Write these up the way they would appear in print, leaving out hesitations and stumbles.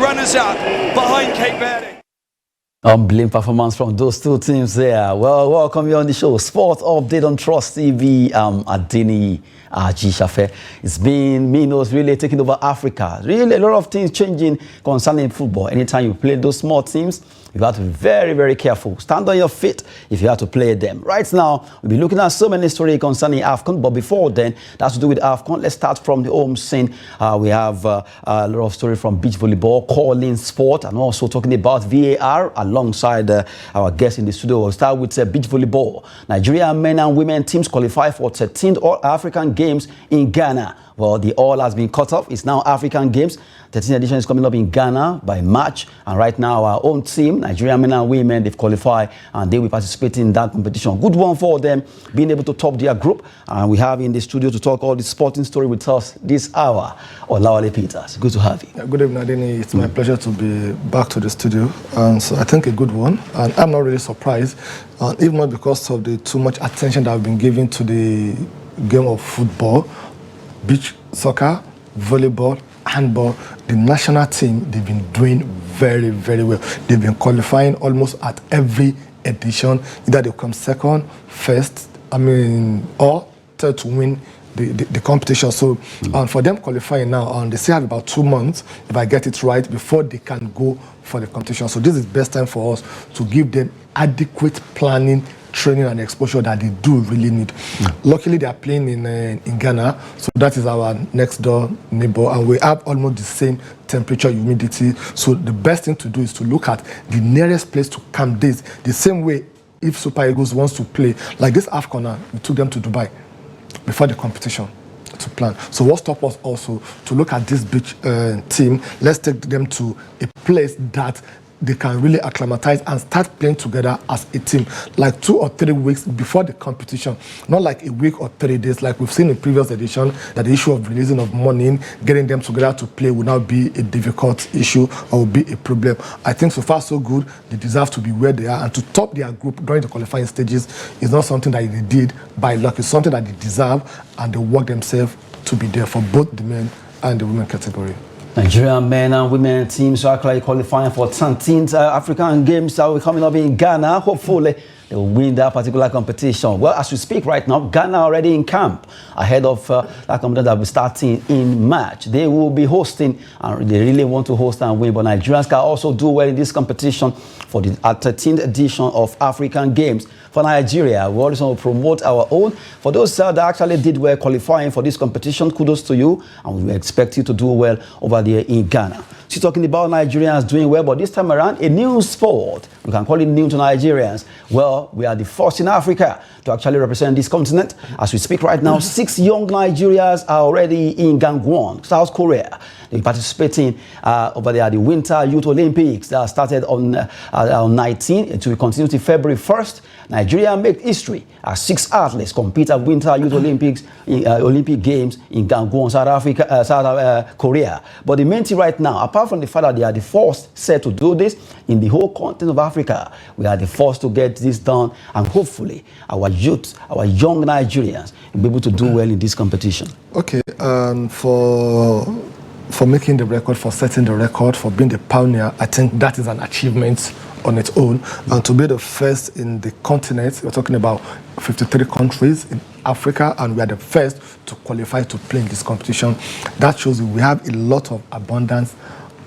runners-up behind Cape Verde. Unbelievable performance from those two teams there. Well, welcome you on the show. Sport update on Trust TV. Adini Ajishafe. It's been Minos really taking over Africa. Really a lot of things changing concerning football. Anytime you play those small teams, you have to be very, very careful. Stand on your feet if you have to play them. Right now, we'll be looking at so many stories concerning AFCON, but before then, that's to do with AFCON. Let's start from the home scene. We have a lot of stories from beach volleyball, calling sport, and also talking about VAR alongside our guests in the studio. We'll start with beach volleyball. Nigeria men and women teams qualify for 13th All-African Games in Ghana. Well, the all has been cut off. It's now African Games. 13th edition is coming up in Ghana by March. And right now, our own team, Nigerian men and women, they've qualified and they will participate in that competition. Good one for them, being able to top their group. And we have in the studio to talk all the sporting story with us this hour, Olawale Peters. Good to have you. Good evening, Adini. It's my pleasure to be back to the studio. And so I think a good one. And I'm not really surprised, even not because of the too much attention that I've been giving to the game of football, beach soccer, volleyball, handball. The national team, they've been doing very, very well. They've been qualifying almost at every edition. Either they come second, first, or third to win the competition. So for them qualifying now, they still have about 2 months, if I get it right, before they can go for the competition. So this is the best time for us to give them adequate planning, training and exposure that they do really need. Luckily, they are playing in Ghana, so that is our next door neighbor, and we have almost the same temperature, humidity. So the best thing to do is to look at the nearest place to camp this. The same way, if Super Eagles wants to play, like this AFCON, we took them to Dubai before the competition to plan. So what stopped us also to look at this beach team? Let's take them to a place that they can really acclimatize and start playing together as a team, like 2 or 3 weeks before the competition, not like a week or 3 days, like we've seen in previous edition, that the issue of releasing of money, getting them together to play will now be a difficult issue or will be a problem. I think so far so good. They deserve to be where they are, and to top their group during the qualifying stages is not something that they did by luck. It's something that they deserve, and they work themselves to be there for both the men and the women category. Nigerian men and women teams are actually qualifying for 13th African Games that will be coming up in Ghana. Hopefully, they will win that particular competition. Well, as we speak right now, Ghana already in camp ahead of that competition that will be starting in March. They will be hosting, and they really want to host and win. But Nigerians can also do well in this competition for the 13th edition of African Games. For Nigeria, we also want to promote our own. For those that actually did well qualifying for this competition, kudos to you, and we expect you to do well over there in Ghana. She's talking about Nigerians doing well, but this time around, a new sport. We can call it new to Nigerians. Well, we are the first in Africa to actually represent this continent. As we speak right now, 6 young Nigerians are already in Gangwon, South Korea. They're participating over there at the Winter Youth Olympics that started on 19. It will continue to February 1st. Nigeria made history as 6 athletes compete at Winter Youth Olympics, Olympic Games in Gangwon, South Korea. But the main thing right now, apart from the fact that they are the first set to do this in the whole continent of Africa, we are the first to get this done, and hopefully our youth, our young Nigerians, will be able to do well in this competition. Okay, for making the record, for setting the record, for being the pioneer, I think that is an achievement on its own. And to be the first in the continent, we're talking about 53 countries in Africa, and we are the first to qualify to play in this competition. That shows we have a lot of abundance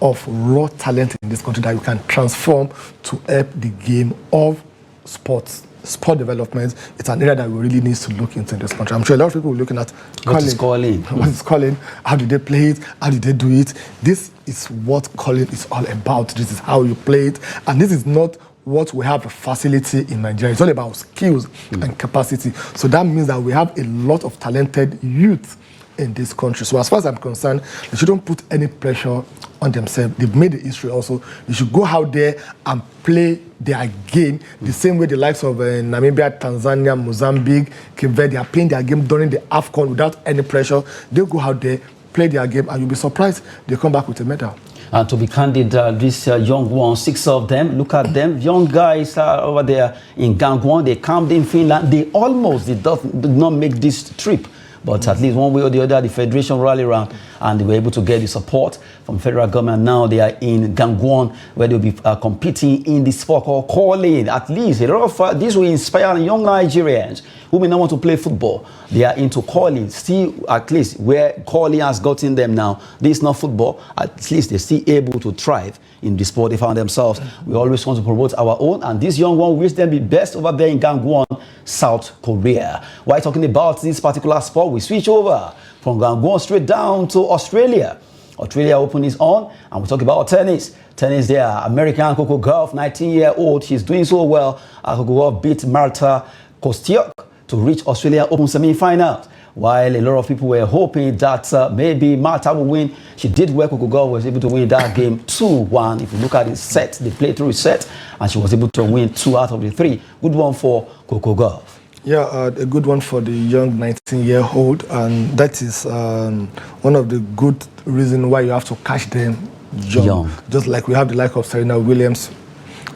of raw talent in this country that we can transform to help the game of sports. Sport development, it's an area that we really need to look into in this country. I'm sure a lot of people are looking at what is calling. What is calling? How did they play it? How did they do it? This is what calling is all about. This is how you play it. And this is not what we have a facility in Nigeria. It's all about skills and capacity. So that means that we have a lot of talented youth in this country. So as far as I'm concerned, they shouldn't put any pressure on themselves. They've made the history also. They should go out there and play their game the same way the likes of Namibia, Tanzania, Mozambique, Cape Verde are playing their game during the AFCON without any pressure. They go out there, play their game, and you'll be surprised they come back with a medal. And to be candid, these young ones, 6 of them, look at them, young guys over there in Gangwon. They camped in Finland. They almost did not make this trip. But at least one way or the other, the federation rally around and they were able to get the support from federal government. Now they are in Gangwon, where they'll be competing in the sport called curling. At least a lot of this will inspire young Nigerians who may not want to play football. They are into curling. Still, at least where curling has gotten them now, this is not football. At least they're still able to thrive in the sport they found themselves. We always want to promote our own, and this young one wish them the best over there in Gangwon, South Korea. While talking about this particular sport, we switch over from Gangwon straight down to Australia. Australia Open is on, and we talk about tennis. Tennis there, American Coco Gauff, 19-year-old. She's doing so well. Coco Gauff beat Marta Kostyuk to reach Australia Open semi-finals. While a lot of people were hoping that maybe Marta will win, she did well. Coco Gauff was able to win that game 2-1. If you look at the set, they played through a set, and she was able to win 2 out of the 3. Good one for Coco Gauff. Yeah, a good one for the young 19-year-old, and that is one of the good reasons why you have to catch them young. Just like we have the like of Serena Williams.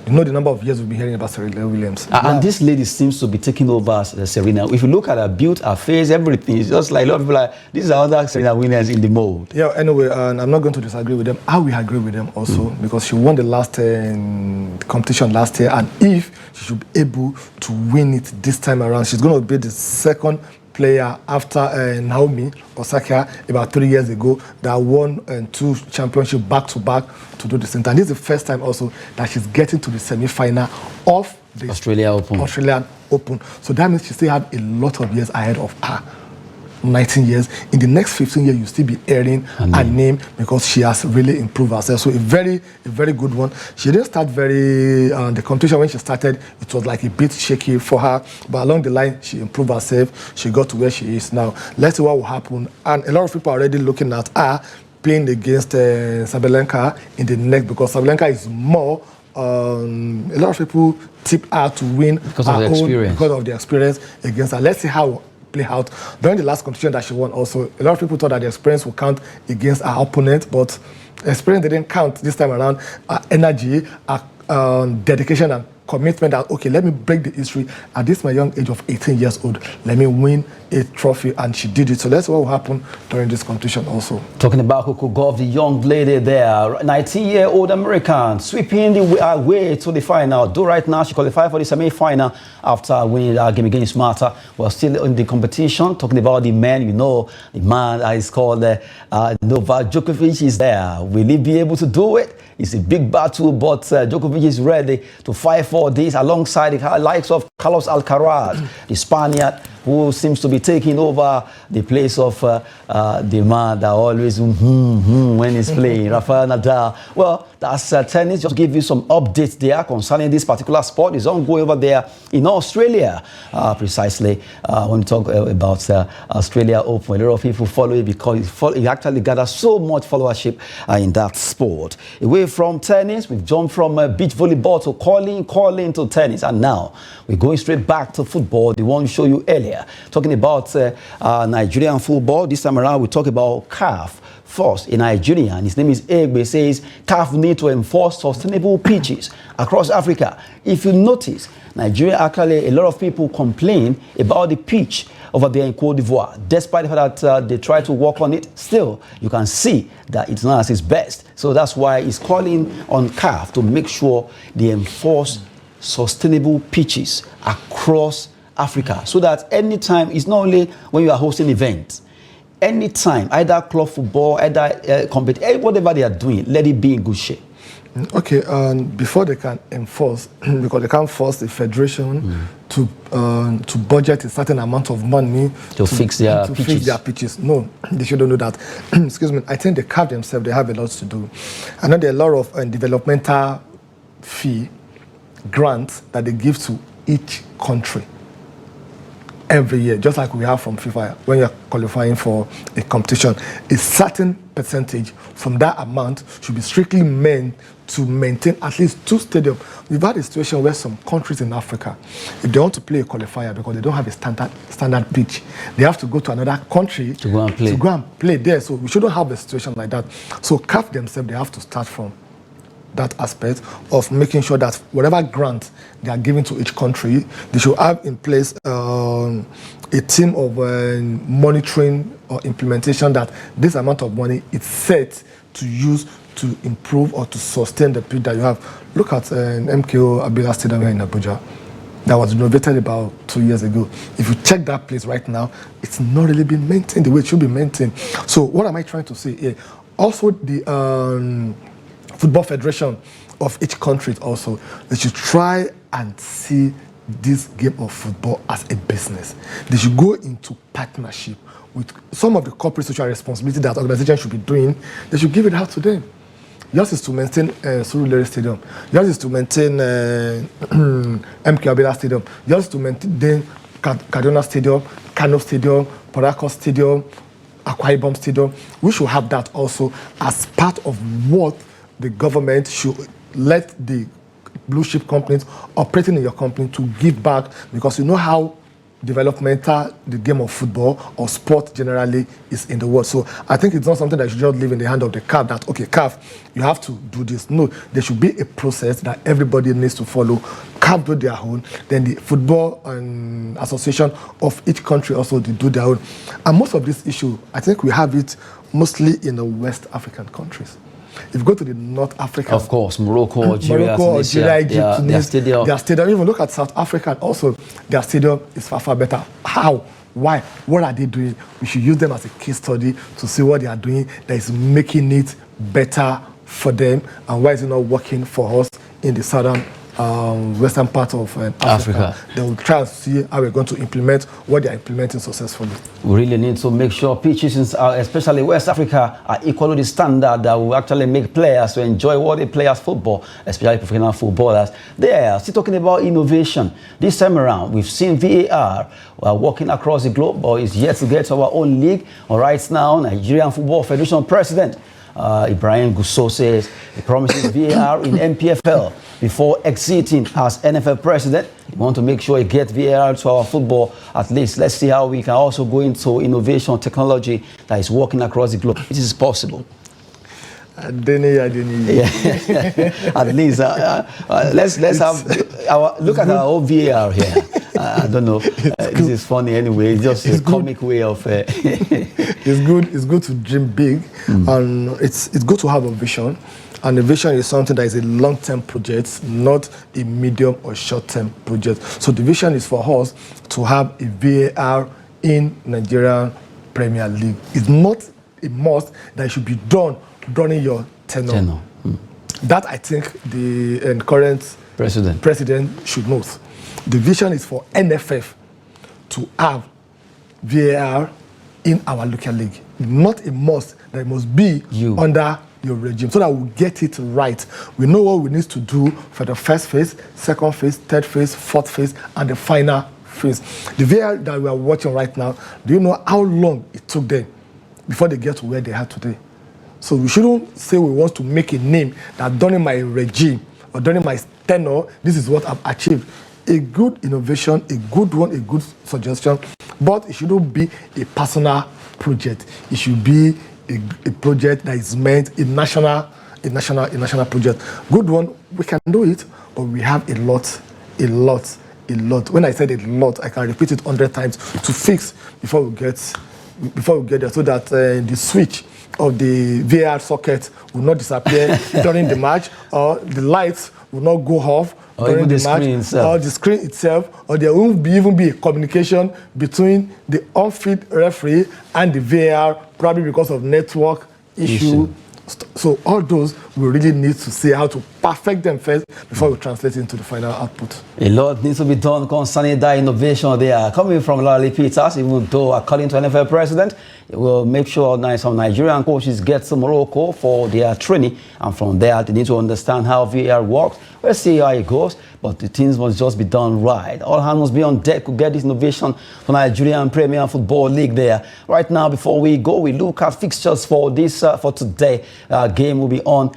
You know the number of years we've been hearing about Serena Williams. And this lady seems to be taking over Serena. If you look at her build, her face, everything, it's just like a lot of people are like, this is another Serena Williams in the mold. Yeah, anyway, and I'm not going to disagree with them. I will agree with them also, because she won the last competition last year, and if she should be able to win it this time around, she's going to be the second player after Naomi Osaka about 3 years ago that won 2 championships back-to-back to do the same time. This is the first time also that she's getting to the semi-final of the Australian Open. So that means she still have a lot of years ahead of her. 19 years. In the next 15 years, you'll still be hearing her name because she has really improved herself. So a very good one. She didn't start the competition when she started, it was like a bit shaky for her. But along the line, she improved herself. She got to where she is now. Let's see what will happen. And a lot of people are already looking at her playing against Sabalenka in the next, because Sabalenka is more a lot of people tip her to win because of the experience against her. Let's see how play out. During the last competition that she won also, a lot of people thought that the experience would count against her opponent, but experience didn't count this time around. Energy, dedication and commitment that, okay, let me break the history at this my young age of 18 years old. Let me win a trophy, and she did it. So that's what will happen during this competition also. Talking about Coco Gauff, the young lady there, 19-year-old American, sweeping the way to the final. Though right now she qualified for the semi-final after winning that game against Marta. We're still in the competition. Talking about the men, you know, the man that is called Novak Djokovic is there. Will he be able to do it? It's a big battle, but Djokovic is ready to fight for this alongside the likes of Carlos Alcaraz, the Spaniard, who seems to be taking over the place of the man that always when he's playing, Rafael Nadal. Well, that's tennis. Just to give you some updates there concerning this particular sport. It's ongoing over there in Australia, precisely. When we talk about Australia Open, a lot of people follow it because it actually gathers so much followership in that sport. Away from tennis, we've jumped from beach volleyball to curling to tennis, and now we're going straight back to football, the one we showed you earlier. Talking about Nigerian football, this time around we talk about CAF. First, in Nigeria, and his name is Egbe, says CAF need to enforce sustainable pitches across Africa. If you notice, Nigeria, actually, a lot of people complain about the pitch over there in Cote d'Ivoire. Despite the fact that they try to work on it, still, you can see that it's not at its best. So that's why he's calling on CAF to make sure they enforce sustainable pitches across Africa, so that anytime, it's not only when you are hosting events, anytime, either club football, either competition, whatever they are doing, let it be in good shape. Okay, before they can enforce, because they can't force the federation to budget a certain amount of money to fix their pitches. No, they shouldn't do that. Excuse me. I think the CAF themselves, they have a lot to do. I know there are a lot of developmental fee grants that they give to each country every year, just like we have from FIFA when you're qualifying for a competition. A certain percentage from that amount should be strictly meant to maintain at least 2 stadiums. We've had a situation where some countries in Africa, if they want to play a qualifier because they don't have a standard pitch, they have to go to another country to go and play there. So we shouldn't have a situation like that. So CAF themselves, they have to start from that aspect of making sure that whatever grant they are giving to each country, they should have in place a team of monitoring or implementation that this amount of money is set to use to improve or to sustain the pitch that you have. Look at MKO Abiola Stadium here in Abuja. That was renovated about 2 years ago. If you check that place right now, it's not really been maintained the way it should be maintained. So what am I trying to say here? Also, the Football Federation of each country also, they should try and see this game of football as a business. They should go into partnership with some of the corporate social responsibility that organizations should be doing. They should give it out to them. Yours is to maintain Surulere Stadium. Yours is to maintain MK Abiola Stadium. Yours is to maintain Kaduna Stadium, Kano Stadium, Port Harcourt Stadium, Akwa Ibom Stadium. We should have that also as part of what the government should let the blue chip companies operating in your company to give back, because you know how developmental the game of football or sport generally is in the world. So I think it's not something that should just leave in the hand of the CAF that, okay, CAF, you have to do this. No, there should be a process that everybody needs to follow. CAF do their own, then the football association of each country also they do their own. And most of this issue, I think we have it mostly in the West African countries. If you go to the North Africa, of course, Morocco, Algeria, Egypt, Tunis, their stadium. Even look at South Africa, also their stadium is far better. How? Why? What are they doing? We should use them as a case study to see what they are doing that is making it better for them, and why is it not working for us in the southern western part of Africa. They will try to see how we're going to implement what they are implementing successfully. We really need to make sure pitches, especially West Africa, are equal to the standard that will actually make players to enjoy what they play as football, especially professional footballers. They are still talking about innovation. This time around, we've seen VAR working across the globe, but it's yet to get to our own league. All right, now, Nigerian Football Federation President Ibrahim Gusso says he promises VAR in NPFL before exiting as NFL president. We want to make sure he gets VAR to our football at least. Let's see how we can also go into innovation technology that is working across the globe. It is possible. I didn't. Yeah. At least let's have look at our own VAR here. I don't know. This is funny anyway. It's just a comic way of. It's good. It's good to dream big, and it's good to have a vision. And a vision is something that is a long-term project, not a medium or short-term project. So the vision is for us to have a VAR in Nigerian Premier League. It's not a must that it should be done during your tenure. That I think the current president should know. The vision is for NFF to have VAR in our local league. Not a must that it must be under your regime, so that we get it right. We know what we need to do for the first phase, second phase, third phase, fourth phase, and the final phase. The VAR that we are watching right now, do you know how long it took them before they get to where they are today? So we shouldn't say we want to make a name that during my regime or during my tenure, this is what I've achieved. A good innovation, a good one, a good suggestion, but it shouldn't be a personal project. It should be a project that is meant a national project. Good one, we can do it, but we have a lot. When I said a lot, I can repeat it 100 times to fix before we get there, so that the switch of the VAR socket will not disappear during the match, or the lights will not go off during the match, or the screen itself, or there won't even be a communication between the on-field referee and the VAR, probably because of network issue. So all those we really need to see how to perfect them first before we translate into the final output. A lot needs to be done concerning that innovation there. Coming from Lally Peters, even though according to NFL president, it will make sure some Nigerian coaches get to Morocco for their training, and from there they need to understand how VAR works. Let's see how it goes, but the things must just be done right. All hands must be on deck to get this innovation for Nigerian Premier Football League there. Right now, before we go, we look at fixtures for this for today. Game will be on.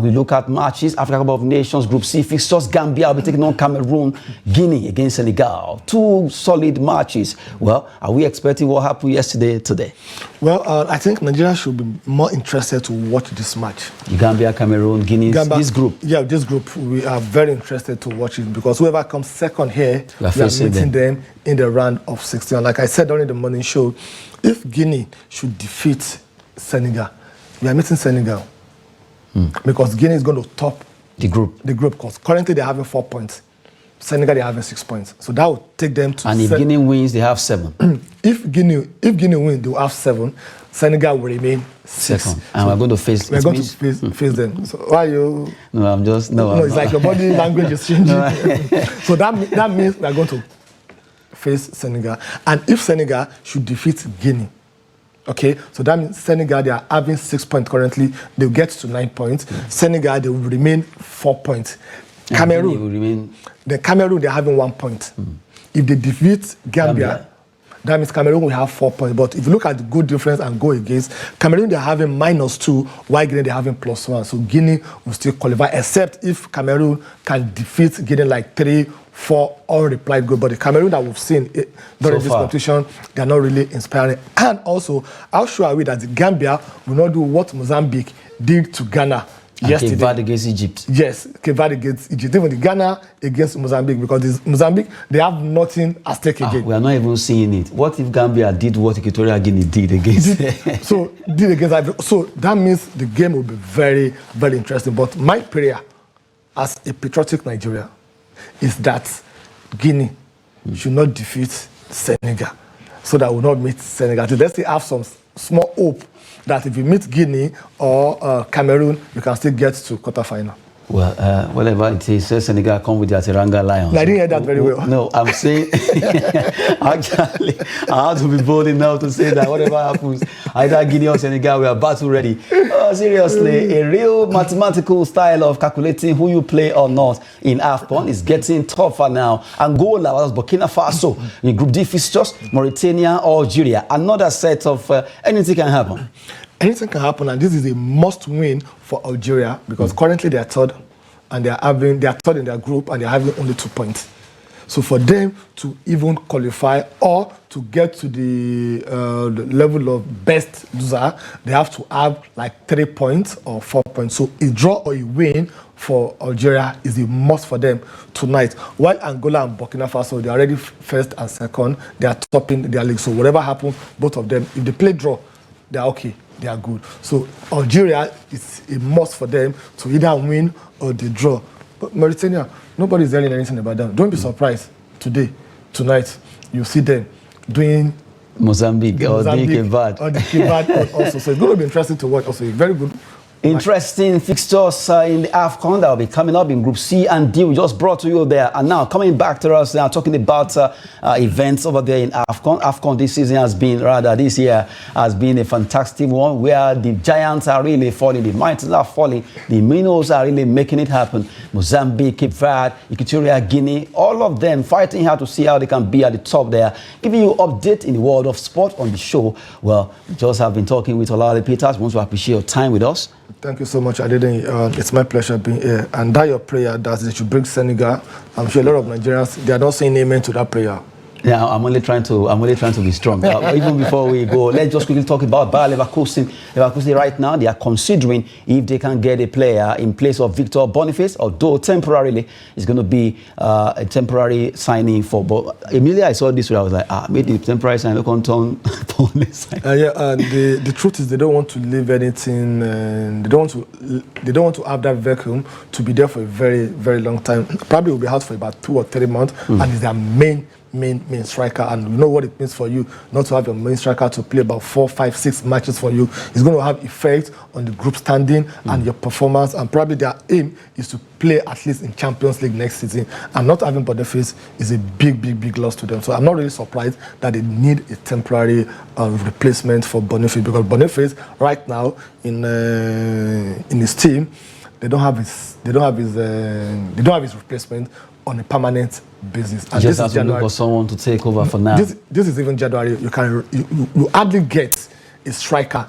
We look at matches. Africa Cup of Nations Group C fixtures. Gambia will be taking on Cameroon. Guinea against Senegal. Two solid matches. Well, are we expecting what happened yesterday today? Well, I think Nigeria should be more interested to watch this match. Gambia, Cameroon, Guinea, this group. Yeah, this group, we are very interested to watch it because whoever comes second here, we are meeting them in the round of 16. Like I said during the morning show, if Guinea should defeat Senegal, we are meeting Senegal because Guinea is going to top the group because currently they're having 4 points. Senegal, they're having 6 points. So that will take them to... And if Guinea wins, they have 7. If Guinea wins, they will have 7. Senegal will remain 6. Second. And so we're going to face... We're going to face them. So why are you... No, I'm just... No, it's like your body language is changing. So that means we're going to face Senegal. And if Senegal should defeat Guinea, okay, so that means Senegal, they are having 6 points currently. They'll get to 9 points. Senegal, they will remain 4 points. Cameroon will remain... The Cameroon, they're having 1 point. If they defeat Gambia, that means Cameroon will have 4 points. But if you look at the goal difference and go against, Cameroon, they're having -2, while Guinea, they're having +1. So Guinea will still qualify, except if Cameroon can defeat Guinea like 3-4 all replied goal. But the Cameroon that we've seen during this competition, they're not really inspiring. And also, how sure are we that the Gambia will not do what Mozambique did to Ghana yesterday? Cape Verde against Egypt. Yes, Cape Verde against Egypt. Even the Ghana against Mozambique, because Mozambique, they have nothing at stake again. We are not even seeing it. What if Gambia did what Equatorial Guinea did against? So that means the game will be very, very interesting. But my prayer as a patriotic Nigeria is that Guinea should not defeat Senegal, so that we will not meet Senegal. So let's still have some small hope that if you meet Guinea or Cameroon, you can still get to quarterfinal. Well, whatever it is, Senegal come with their Teranga Lions. I didn't hear that very well. No, I'm saying, actually, I have to be bold enough to say that whatever happens, either Guinea or Senegal, we are battle ready. Seriously, a real mathematical style of calculating who you play or not in AFCON is getting tougher now. Angola versus Burkina Faso in Group D fixtures, Mauritania, Algeria. Another set of anything can happen. Anything can happen, and this is a must-win for Algeria because currently they are third, and they are third in their group, and they are having only 2 points. So for them to even qualify or to get to the level of best loser, they have to have like 3 points or 4 points. So a draw or a win for Algeria is a must for them tonight. While Angola and Burkina Faso, they are already first and second. They are topping their league. So whatever happens, both of them, if they play draw, they are okay. They are good. So Algeria is a must for them to either win or they draw. But Mauritania, nobody is hearing anything about them. Don't be surprised tonight, you see them doing Mozambique or the Cape Verde. Or the Cape Verde also. So it's going to be interesting to watch. Also, a very good. Interesting fixtures in the AFCON that will be coming up in Group C and D. We just brought to you there. And now coming back to us now, talking about events over there in AFCON. AFCON this year has been a fantastic one where the giants are really falling, the mountains are falling, the minnows are really making it happen. Mozambique, Cape Verde, Equatorial Guinea, all of them fighting hard to see how they can be at the top there. Giving you update in the world of sport on the show. Well, we just have been talking with Olale Peters. We want to appreciate your time with us. Thank you so much, Adeden. It's my pleasure being here. And that your prayer that they should bring Senegal. I'm sure a lot of Nigerians, they are not saying amen to that prayer. Yeah, I'm only trying to be strong. Even before we go, let's just quickly talk about Bayer Leverkusen. Leverkusen right now, they are considering if they can get a player in place of Victor Boniface, although temporarily it's going to be a temporary signing for. But immediately I saw this, I was like, maybe the temporary signing look on turn. Yeah, and the truth is they don't want to leave anything. They don't want to have that vacuum to be there for a very, very long time. Probably will be out for about 2 or 3 months, and it's their main striker, and you know what it means for you not to have your main striker to play about 4, 5, 6 matches for you. It's going to have effect on the group standing and your performance, and probably their aim is to play at least in Champions League next season, and not having Boniface is a big loss to them. So I'm not really surprised that they need a temporary replacement for Boniface, because Boniface right now in his team, they don't have his replacement on a permanent basis. And just have to look for someone to take over for now. This is even January. You hardly get a striker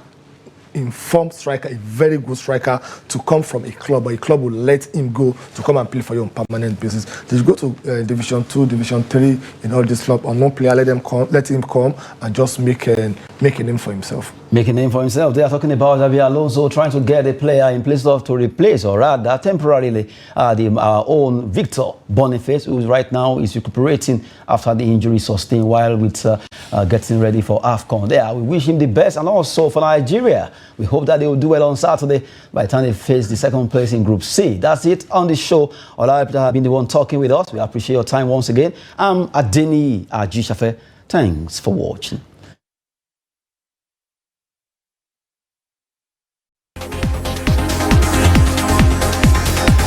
informed striker, a very good striker, to come from a club, but a club will let him go to come and play for you on permanent basis. They go to Division 2, Division 3 in all this club, or no player let him come and just make a name for himself. Make a name for himself. They are talking about Xabi Alonso trying to get a player in place of to replace, or rather temporarily, our own Victor Boniface, who right now is recuperating after the injury sustained while with getting ready for AFCON. There, we wish him the best, and also for Nigeria, we hope that they will do well on Saturday by the time they face the second place in Group C. That's it on the show. All I have been the one talking with us. We appreciate your time once again. I'm Adeni Ajishafe. Thanks for watching.